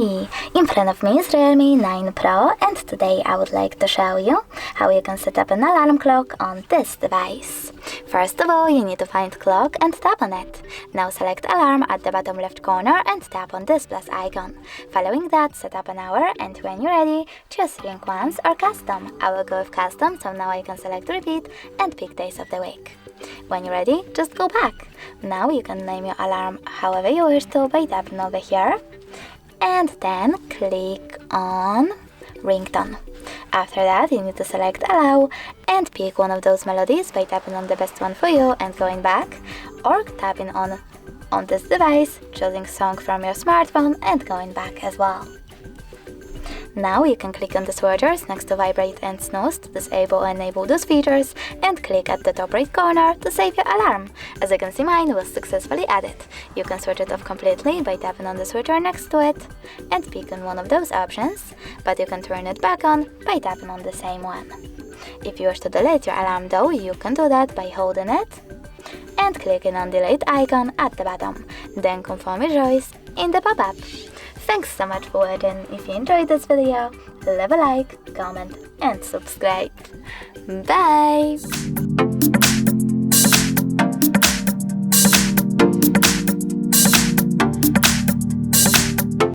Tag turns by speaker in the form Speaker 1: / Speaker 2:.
Speaker 1: Hi! In front of me is Realme 9 Pro, and today I would like to show you how you can set up an alarm clock on this device. First of all, you need to find clock and tap on it. Now select alarm at the bottom left corner and tap on this plus icon. Following that, set up an hour, and when you're ready, choose ring once or custom. I will go with custom, so now I can select repeat and pick days of the week. When you're ready, just go back. Now you can name your alarm however you wish to by tapping over here, and then click on ringtone. After that, you need to select allow and pick one of those melodies by tapping on the best one for you and going back, or tapping on this device, choosing song from your smartphone and going back as well. Now you can click on the switches next to vibrate and snooze to disable or enable those features, and click at the top right corner to save your alarm. As you can see, mine was successfully added. You can switch it off completely by tapping on the switcher next to it and picking one of those options, but you can turn it back on by tapping on the same one. If you wish to delete your alarm though, you can do that by holding it and clicking on delete icon at the bottom, then confirm your choice in the pop-up. Thanks so much for watching. If you enjoyed this video, leave a like, comment and subscribe. Bye!